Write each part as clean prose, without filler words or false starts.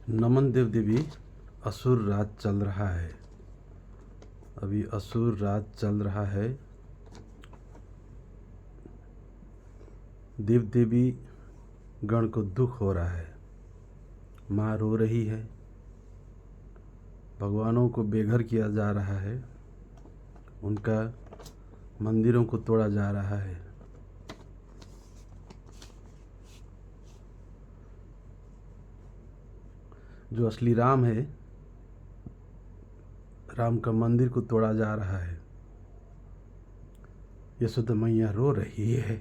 नमन देव देवी। असुर राज चल रहा है, अभी असुर राज चल रहा है। देव देवी गण को दुख हो रहा है, माँ रो रही है, भगवानों को बेघर किया जा रहा है, उनका मंदिरों को तोड़ा जा रहा है। जो असली राम है, राम का मंदिर को तोड़ा जा रहा है। यशोदा मैया रो रही है।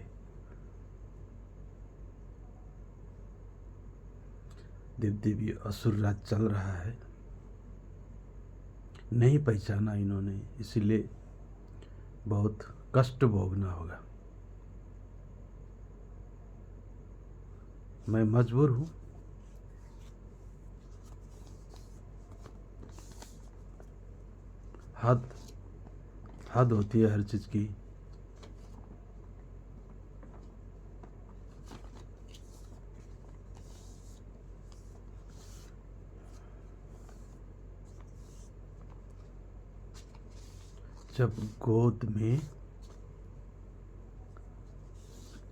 देव देवी असुर राज चल रहा है, नहीं पहचाना इन्होंने, इसीलिए बहुत कष्ट भोगना होगा। मैं मजबूर हूँ। हद हद होती है हर चीज़ की। जब गोद में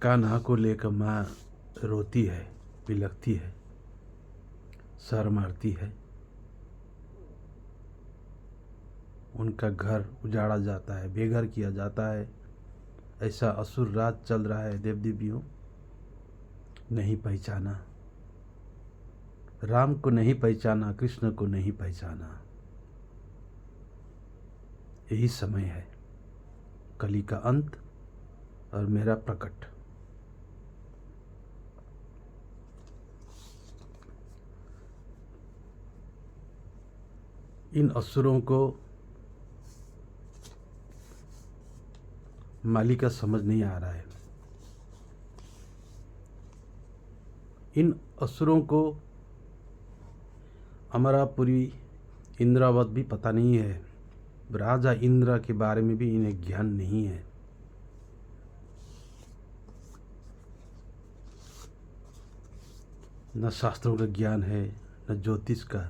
कान्हा को लेकर माँ रोती है, बिलखती है, सर मारती है, उनका घर उजाड़ा जाता है, बेघर किया जाता है, ऐसा असुर राज चल रहा है। देव देवियों, नहीं पहचाना, राम को नहीं पहचाना, कृष्ण को नहीं पहचाना। यही समय है, कली का अंत और मेरा प्रकट। इन असुरों को मालिका समझ नहीं आ रहा है। इन असुरों को अमरापुरी, इंद्रावत भी पता नहीं है। राजा इंद्र के बारे में भी इन्हें ज्ञान नहीं है। न शास्त्रों का ज्ञान है, न ज्योतिष का,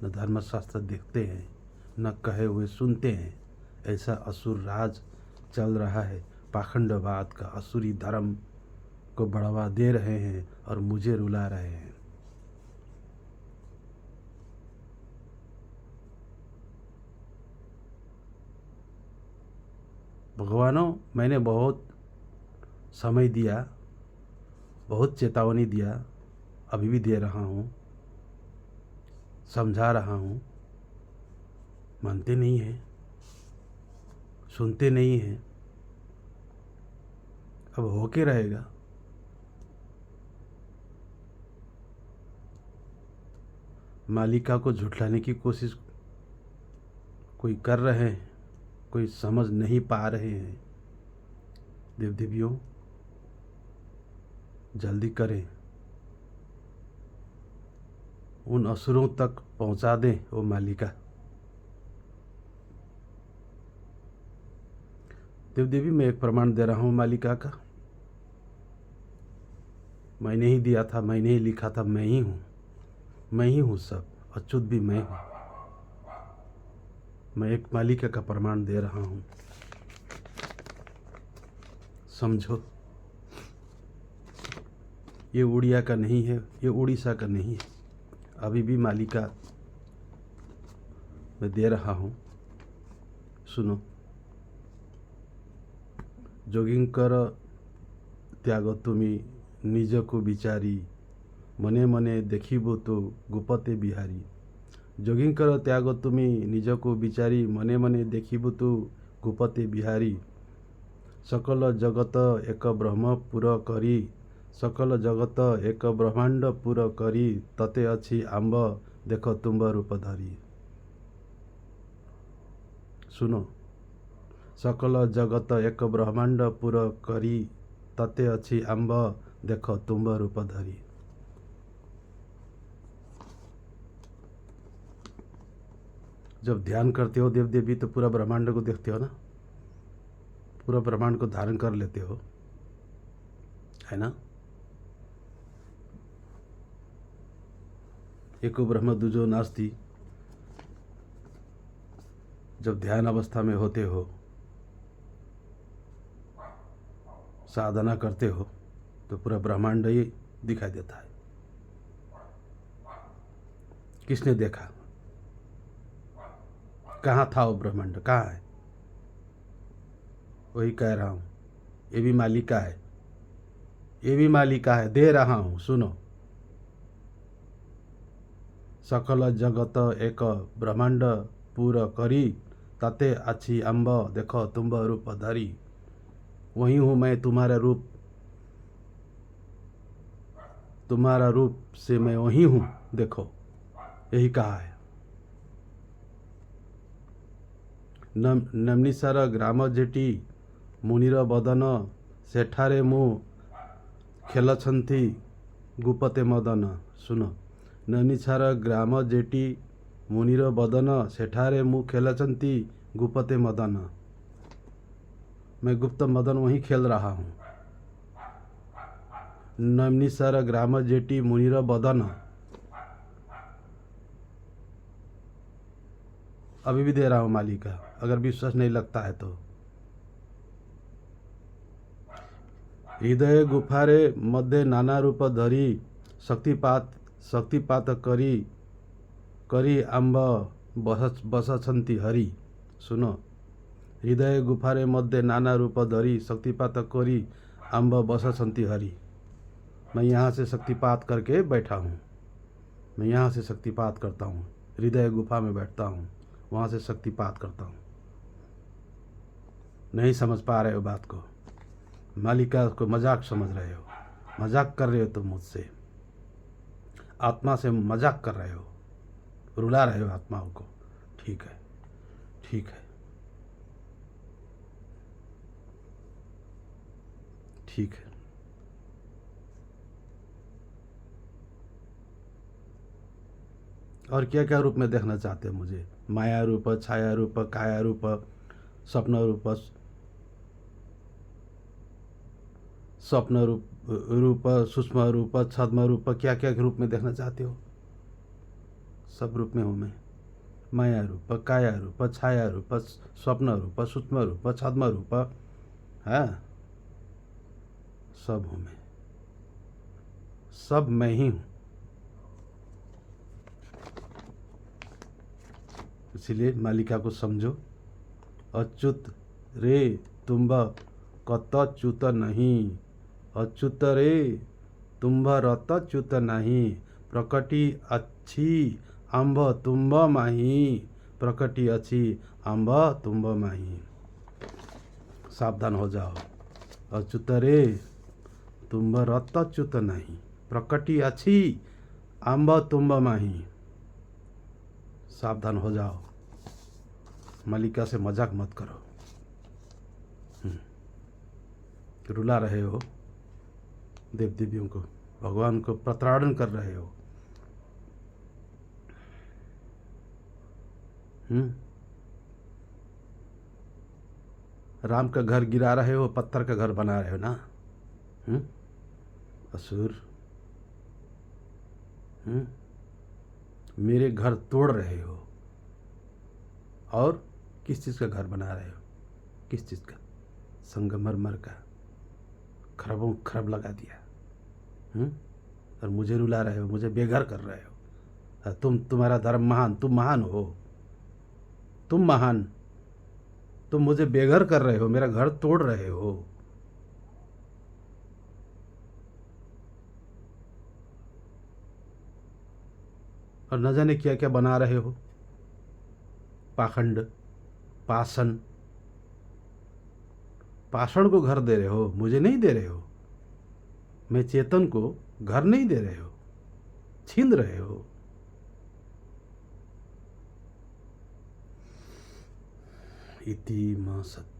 न धर्मशास्त्र देखते हैं, न कहे हुए सुनते हैं। ऐसा असुर राज चल रहा है। पाखंडवाद का असुरी धर्म को बढ़ावा दे रहे हैं और मुझे रुला रहे हैं। भगवानों, मैंने बहुत समय दिया, बहुत चेतावनी दिया, अभी भी दे रहा हूँ, समझा रहा हूँ, मानते नहीं हैं, सुनते नहीं हैं। अब होके रहेगा। मालिका को झुठलाने की कोशिश कोई कर रहे हैं, कोई समझ नहीं पा रहे हैं। देव देवियों, जल्दी करें, उन असुरों तक पहुंचा दें वो मालिका। देव देवी, मैं एक प्रमाण दे रहा हूँ मालिका का। मैंने ही दिया था, मैंने ही लिखा था, मैं ही हूँ, मैं ही हूँ, सब अच्युत भी मैं हूँ। मैं एक मालिका का प्रमाण दे रहा हूँ, समझो। ये उड़िया का नहीं है, ये उड़ीसा का नहीं है। अभी भी मालिका मैं दे रहा हूँ, सुनो। जोगिंकर त्याग तुमी निजको बिचारी, मने मने देखिबो तो गुपते बिहारी। जोगिंकर त्याग तुमी निजको बिचारी, मने मने देखिबो तो गुपते बिहारी। सकल जगत एक ब्रह्म पुर करी, सकल जगत एक ब्रह्मांड पुर करी, तते अच्छी आंब देख तुम्ब रूप धरी। सुनो, सकल जगत एक ब्रह्मांड पुर करी, तते अच्छी आंब देख तुम्ब रूप धरी। जब ध्यान करते हो देव देवी, तो पूरा ब्रह्मांड को देखते हो ना, पूरा ब्रह्मांड को धारण कर लेते हो, है ना। एको ब्रह्म दूजो नास्ति। जब ध्यान अवस्था में होते हो, साधना करते हो, तो पूरा ब्रह्मांड ही दिखाई देता है। किसने देखा? कहाँ था वो ब्रह्मांड? कहाँ है? वही कह रहा हूँ, ये भी मालिक का है, ये भी मालिक का है, दे रहा हूँ, सुनो। सकल जगत एक ब्रह्मांड पूरा करी, ताते आछि अम्ब देखो तुम्ब रूप धरी। वही हूँ मैं, तुम्हारा रूप से मैं वही हूँ, देखो, यही कहा है। नमनीसार ग्राम जेटी मुनिर बदन, सेठारे मु खेलछन्ति गुपते मदन। सुनो, नमनीसार ग्राम जेटी मुनिर बदन, सेठारे मु खेलछन्ति गुपते मदन। मैं गुप्त मदन वहीं खेल रहा हूँ। नमनीसार ग्राम जेटी मुनिर बदन, अभी भी दे रहा हूँ मालिक का, अगर विश्वास नहीं लगता है तो। हृदय गुफारे मध्य नाना रूप धरी, शक्तिपात करी करी आम्ब बसछन्ति हरि। सुनो, हृदय गुफारे मध्य नाना रूप धरी, शक्तिपात करी आम्ब बसछन्ति हरि। मैं यहाँ से शक्तिपात करके बैठा हूँ, मैं यहाँ से शक्तिपात करता हूँ, हृदय गुफा में बैठता हूँ, वहाँ से शक्तिपात करता हूँ। नहीं समझ पा रहे हो बात को? मालिका को मजाक समझ रहे हो, मजाक कर रहे हो तुम मुझसे, आत्मा से मजाक कर रहे हो, रुला रहे हो आत्माओं को। ठीक है, ठीक है, ठीक है। और क्या क्या रूप में देखना चाहते हो मुझे? माया रूप, छाया रूप, काया रूप, स्वप्न रूप, सूक्ष्म रूप, छद्म रूप, क्या क्या रूप में देखना चाहते हो? सब रूप में हूँ मैं। माया रूप, काया रूप, छाया रूप, स्वप्न रूप, सूक्ष्म रूप, छद्म रूप, है, सब हूँ मैं, सब मैं ही हूँ। इसीलिए मालिका को समझो। अच्युत रे तुम्ब कत च्युत नहीं, अच्युत रे तुम्ब रत च्युत नहीं, प्रकटी अच्छी आम्ब तुम्ब माही, प्रकटी अच्छी आम्ब तुम्ब माही। सावधान हो जाओ। अच्युत रे तुम्ब रत च्युत नहीं, प्रकटी अच्छी आम्ब तुम्ब माही। सावधान हो जाओ, मालिका से मजाक मत करो। रुला रहे हो देव देवियों को, भगवान को प्रताड़न कर रहे हो। राम का घर गिरा रहे हो, पत्थर का घर बना रहे हो ना। असुर, मेरे घर तोड़ रहे हो और किस चीज़ का घर बना रहे हो? किस चीज़ का? संगमरमर का, खरबों खरब लगा दिया। और मुझे रुला रहे हो, मुझे बेघर कर रहे हो। तुम्हारा धर्म महान, तुम महान हो, तुम महान, तुम मुझे बेघर कर रहे हो, मेरा घर तोड़ रहे हो। और न जाने क्या क्या बना रहे हो, पाखंड, पाषण, पाषण को घर दे रहे हो, मुझे नहीं दे रहे हो। मैं चेतन को घर नहीं दे रहे हो, छीन रहे हो। इति म सत्य।